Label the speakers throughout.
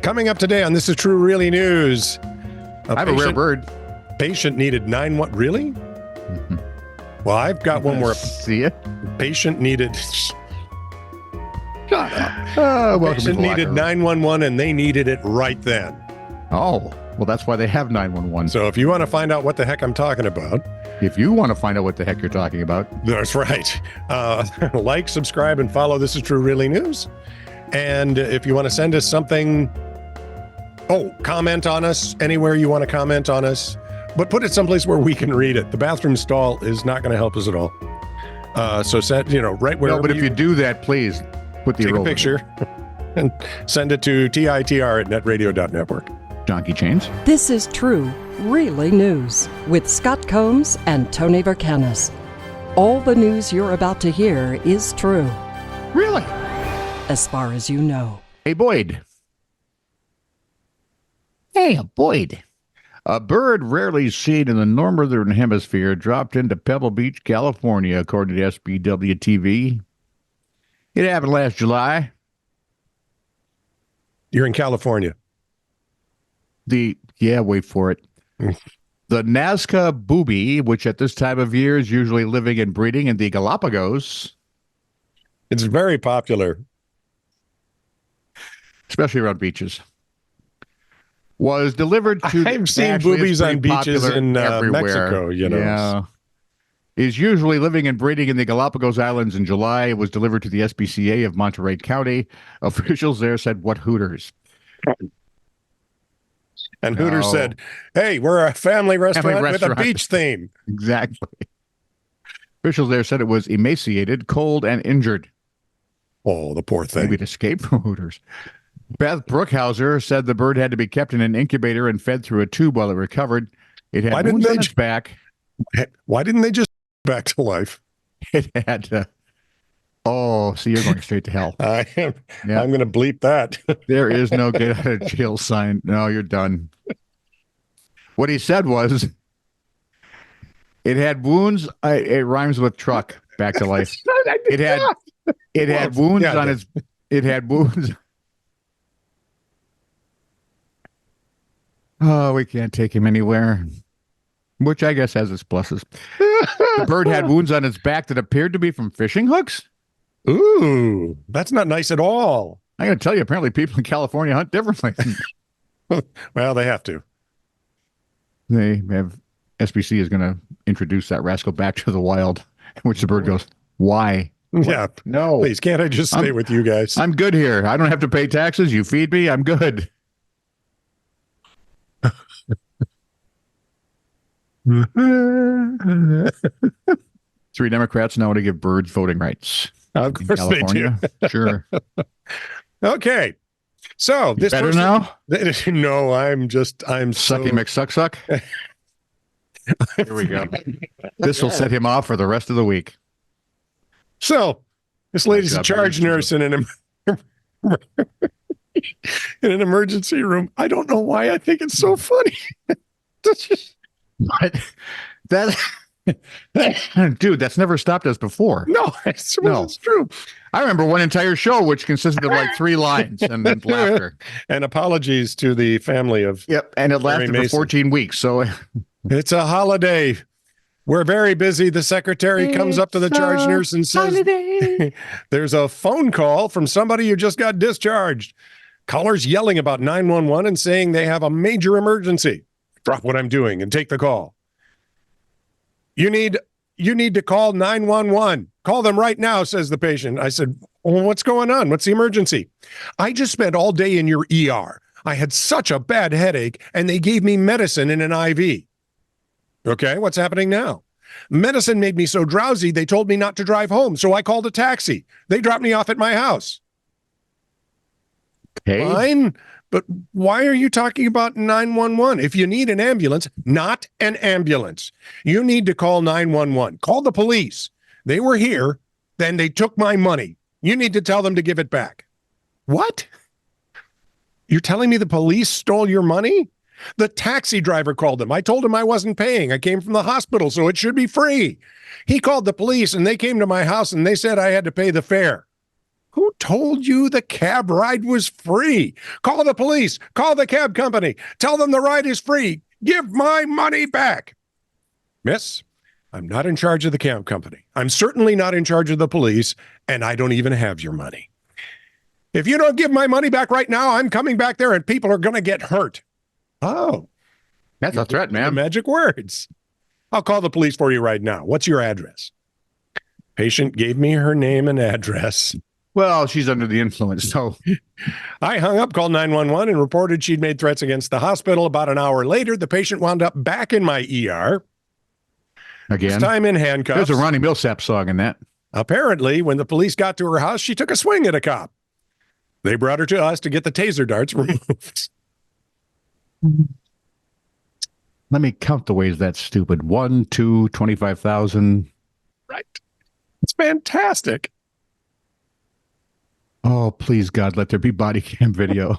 Speaker 1: Coming up today on This Is True Really News.
Speaker 2: I have a rare bird.
Speaker 1: Patient needed 911. Really?
Speaker 2: Mm-hmm.
Speaker 1: Well, I've got one more.
Speaker 2: See it?
Speaker 1: Patient needed.
Speaker 2: Shut up.
Speaker 1: Patient needed 911 and they needed it right then.
Speaker 2: Oh, well, that's why they have 911.
Speaker 1: So if you want to find out what the heck I'm talking about.
Speaker 2: If you want to find out what the heck you're talking about.
Speaker 1: That's right. Like, subscribe, and follow This Is True Really News. And if you want to send us something, comment on us anywhere you want to comment on us, but put it someplace where we can read it. The bathroom stall is not going to help us at all. So send, right where.
Speaker 2: No, but if you do that, please put the
Speaker 1: take a picture and send it to TITR@netradio.network.
Speaker 2: Donkey chains.
Speaker 3: This is True Really News with Scott Combs and Tony Vercanis. All the news you're about to hear is true,
Speaker 2: Really?
Speaker 3: as far as you know.
Speaker 2: Hey, Boyd. Hey, Boyd. A bird rarely seen in the northern hemisphere dropped into Pebble Beach, California, according to SBW TV. It happened last July.
Speaker 1: You're in California.
Speaker 2: Wait for it. The Nazca Booby, which at this time of year is usually living and breeding in the Galapagos.
Speaker 1: It's very popular.
Speaker 2: Especially around beaches. Was delivered to...
Speaker 1: I've seen boobies on beaches in Mexico,
Speaker 2: Yeah. Is usually living and breeding in the Galapagos Islands in July. It was delivered to the SPCA of Monterey County. Officials there said, "What Hooters?"
Speaker 1: And Hooters said, "Hey, we're a family restaurant with a beach theme."
Speaker 2: Exactly. Officials there said it was emaciated, cold, and injured.
Speaker 1: Oh, the poor thing.
Speaker 2: Maybe it escaped from Hooters. Beth Brookhauser said the bird had to be kept in an incubator and fed through a tube while it recovered. It had wounds on its back.
Speaker 1: Why didn't they just back to life?
Speaker 2: It had to. Oh, so you're going straight to hell.
Speaker 1: I am. Yeah. I'm going to bleep that.
Speaker 2: There is no get out of jail sign. No, you're done. What he said was, it had wounds. It rhymes with truck. Back to life. It had wounds on its. It had wounds. Oh, we can't take him anywhere. Which I guess has its pluses. The bird had wounds on its back that appeared to be from fishing hooks.
Speaker 1: Ooh, that's not nice at all.
Speaker 2: I got to tell you, apparently people in California hunt differently.
Speaker 1: Well, they have to.
Speaker 2: They have, SBC is going to introduce that rascal back to the wild, which the bird goes, "Why?"
Speaker 1: Yeah.
Speaker 2: No.
Speaker 1: Please, can't I just stay with you guys?
Speaker 2: I'm good here. I don't have to pay taxes. You feed me. I'm good. 3 Democrats now want to give birds voting rights.
Speaker 1: Of course California. They do.
Speaker 2: Sure.
Speaker 1: Okay. So
Speaker 2: this better now?
Speaker 1: No, I'm
Speaker 2: Sucky McSuck. Here we go. This will set him off for the rest of the week.
Speaker 1: So this lady's a charge nurse in an emergency room. I don't know why I think it's so funny.
Speaker 2: But dude, that's never stopped us before.
Speaker 1: No, it's true.
Speaker 2: I remember one entire show which consisted of like 3 lines and then laughter.
Speaker 1: And apologies to the family of.
Speaker 2: Yep, and it lasted for 14 weeks. So
Speaker 1: it's a holiday. We're very busy. The secretary comes up to the charge nurse and says, "There's a phone call from somebody who just got discharged. Callers yelling about 911 and saying they have a major emergency. Drop what I'm doing and take the call. You need to call 911. Call them right now," says the patient. I said, "Well, what's going on? What's the emergency?" "I just spent all day in your ER. I had such a bad headache and they gave me medicine in an IV. "Okay, what's happening now?" "Medicine made me so drowsy, they told me not to drive home, so I called a taxi. They dropped me off at my house."
Speaker 2: Okay.
Speaker 1: Fine, but why are you talking about 911? If you need an ambulance, not an ambulance. You need to call 911. Call the police. They were here, then they took my money. You need to tell them to give it back." "What? You're telling me the police stole your money?" "The taxi driver called them. I told him I wasn't paying. I came from the hospital, so it should be free. He called the police and they came to my house and they said I had to pay the fare." Who told you the cab ride was free? Call the police. Call the cab company. Tell them the ride is free. Give my money back. Miss, I'm not in charge of the cab company. I'm certainly not in charge of the police, and I don't even have your money. If you don't give my money back right now, I'm coming back there and people are going to get hurt. Oh.
Speaker 2: That's a threat,
Speaker 1: The
Speaker 2: man.
Speaker 1: magic words. I'll call the police for you right now. What's your address? Patient gave me her name and address.
Speaker 2: Well, she's under the influence, so.
Speaker 1: I hung up, called 911, and reported she'd made threats against the hospital. About an hour later, the patient wound up back in my ER.
Speaker 2: Again.
Speaker 1: This time in handcuffs.
Speaker 2: There's a Ronnie Millsap song in that.
Speaker 1: Apparently, when the police got to her house, she took a swing at a cop. They brought her to us to get the taser darts removed.
Speaker 2: Let me count the ways that's stupid. 1, 2, 25,000.
Speaker 1: Right. It's fantastic.
Speaker 2: Oh, please, God, let there be body cam video.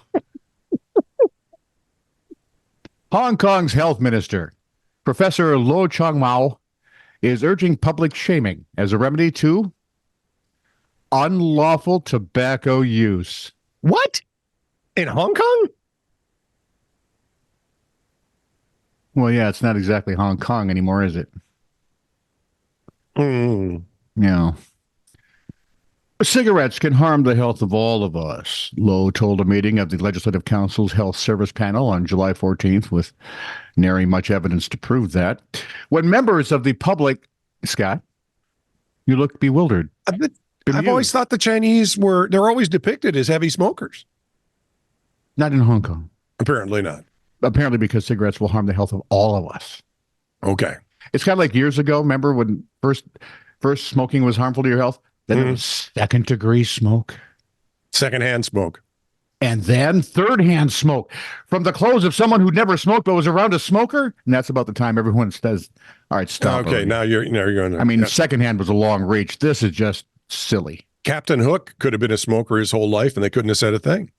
Speaker 2: Hong Kong's health minister, Professor Lo Chang-mao, is urging public shaming as a remedy to unlawful tobacco use.
Speaker 1: What? In Hong Kong?
Speaker 2: Well, yeah, it's not exactly Hong Kong anymore, is it? Yeah. Cigarettes can harm the health of all of us, Lowe told a meeting of the Legislative Council's Health Service Panel on July 14th, with nary much evidence to prove that. When members of the public, Scott, you look bewildered.
Speaker 1: I've always thought the Chinese they're always depicted as heavy smokers.
Speaker 2: Not in Hong Kong.
Speaker 1: Apparently not.
Speaker 2: Apparently because cigarettes will harm the health of all of us.
Speaker 1: Okay.
Speaker 2: It's kind of like years ago, remember when first smoking was harmful to your health? Then it was second-degree smoke.
Speaker 1: Secondhand smoke.
Speaker 2: And then third-hand smoke from the clothes of someone who'd never smoked but was around a smoker. And that's about the time everyone says, all right, stop.
Speaker 1: Okay,
Speaker 2: already.
Speaker 1: now you're going to...
Speaker 2: I mean, secondhand was a long reach. This is just silly.
Speaker 1: Captain Hook could have been a smoker his whole life, and they couldn't have said a thing.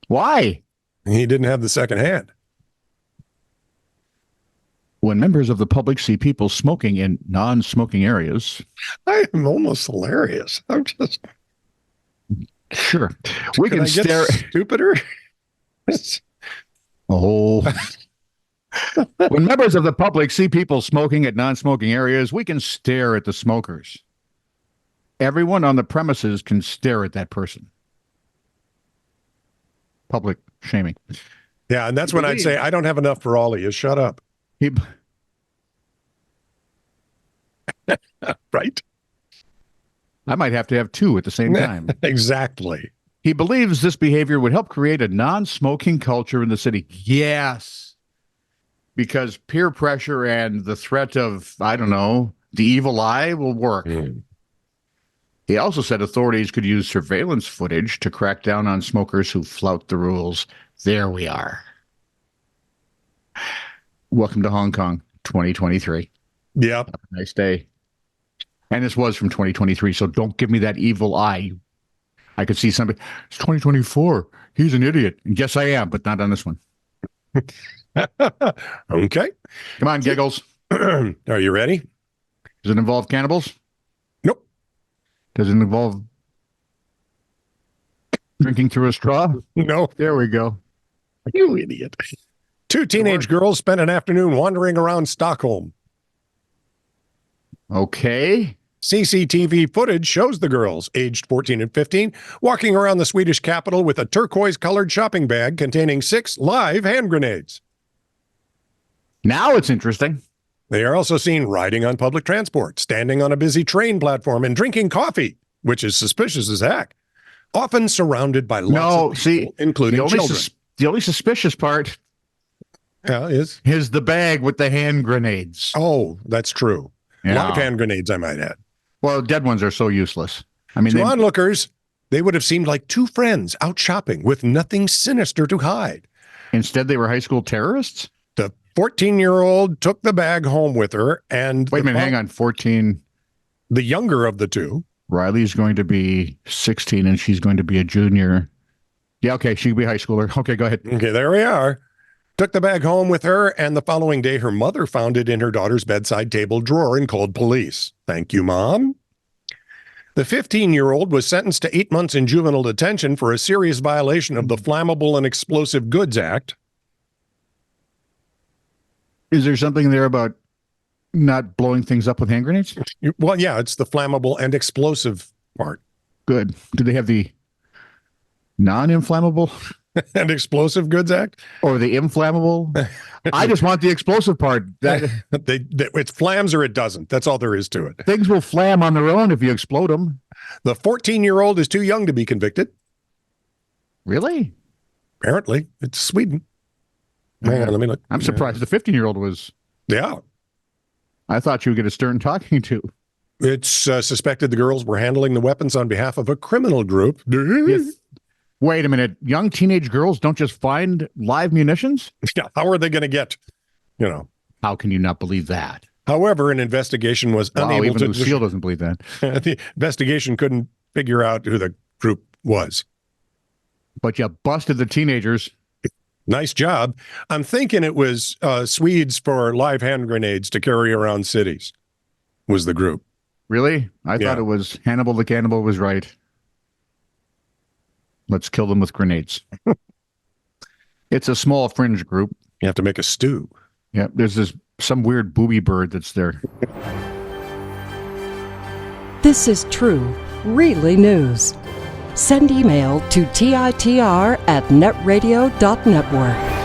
Speaker 2: Why?
Speaker 1: He didn't have the second hand.
Speaker 2: When members of the public see people smoking in non-smoking areas...
Speaker 1: I am almost hilarious. I'm just...
Speaker 2: Sure. We can
Speaker 1: I get
Speaker 2: stare...
Speaker 1: stupider?
Speaker 2: Oh. When members of the public see people smoking at non-smoking areas, we can stare at the smokers. Everyone on the premises can stare at that person. Public shaming.
Speaker 1: Yeah, and that's when I'd say, I don't have enough for all of you. Shut up. Right?
Speaker 2: I might have to have two at the same time.
Speaker 1: Exactly.
Speaker 2: He believes this behavior would help create a non-smoking culture in the city. Yes. Because peer pressure and the threat of, I don't know, the evil eye will work. He also said authorities could use surveillance footage to crack down on smokers who flout the rules. There we are. Welcome to Hong Kong, 2023.
Speaker 1: Yeah.
Speaker 2: Nice day. And this was from 2023, so don't give me that evil eye. I could see somebody, it's 2024. He's an idiot. And yes, I am, but not on this one.
Speaker 1: Okay.
Speaker 2: Come on, Giggles.
Speaker 1: Are you ready?
Speaker 2: Does it involve cannibals?
Speaker 1: Nope.
Speaker 2: Does it involve drinking through a straw?
Speaker 1: No.
Speaker 2: There we go.
Speaker 1: You idiot. Two teenage girls spent an afternoon wandering around Stockholm.
Speaker 2: Okay.
Speaker 1: CCTV footage shows the girls, aged 14 and 15, walking around the Swedish capital with a turquoise-colored shopping bag containing 6 live hand grenades.
Speaker 2: Now it's interesting.
Speaker 1: They are also seen riding on public transport, standing on a busy train platform, and drinking coffee, which is suspicious as heck, often surrounded by lots of people, including children.
Speaker 2: The only suspicious part is the bag with the hand grenades.
Speaker 1: Oh, that's true.
Speaker 2: Yeah.
Speaker 1: Live hand grenades, I might add.
Speaker 2: Well, dead ones are so useless. I mean,
Speaker 1: to onlookers, they would have seemed like two friends out shopping with nothing sinister to hide.
Speaker 2: Instead, they were high school terrorists?
Speaker 1: The 14-year-old took the bag home with her, and...
Speaker 2: Wait a minute, hang on, 14.
Speaker 1: The younger of the two.
Speaker 2: Riley's going to be 16, and she's going to be a junior. Yeah, okay, she can be a high schooler. Okay, go ahead.
Speaker 1: Okay, there we are. Took the bag home with her, and the following day, her mother found it in her daughter's bedside table drawer and called police. Thank you, Mom. The 15-year-old was sentenced to 8 months in juvenile detention for a serious violation of the Flammable and Explosive Goods Act.
Speaker 2: Is there something there about not blowing things up with hand grenades?
Speaker 1: Well, yeah, it's the flammable and explosive part.
Speaker 2: Good. Do they have the non-inflammable
Speaker 1: And Explosive Goods Act?
Speaker 2: or the inflammable? I just want the explosive part.
Speaker 1: It flams or it doesn't. That's all there is to it.
Speaker 2: Things will flam on their own if you explode them.
Speaker 1: The 14-year-old is too young to be convicted.
Speaker 2: Really?
Speaker 1: Apparently. It's Sweden. Hang on, let me look.
Speaker 2: I'm surprised the 15-year-old was.
Speaker 1: Yeah.
Speaker 2: I thought you would get a stern talking to.
Speaker 1: It's suspected the girls were handling the weapons on behalf of a criminal group.
Speaker 2: Yes. Wait a minute. Young teenage girls don't just find live munitions?
Speaker 1: Yeah, how are they going to get,
Speaker 2: How can you not believe that?
Speaker 1: However, an investigation was unable
Speaker 2: even
Speaker 1: to.
Speaker 2: Lucille doesn't believe that.
Speaker 1: The investigation couldn't figure out who the group was.
Speaker 2: But you busted the teenagers.
Speaker 1: Nice job. I'm thinking it was Swedes for live hand grenades to carry around cities was the group.
Speaker 2: Really? I
Speaker 1: Yeah.
Speaker 2: thought it was Hannibal the Cannibal was right. Let's kill them with grenades. It's a small fringe group.
Speaker 1: You have to make a stew.
Speaker 2: Yeah, there's some weird booby bird that's there.
Speaker 3: This is true, really news. Send email to TITR@netradio.network.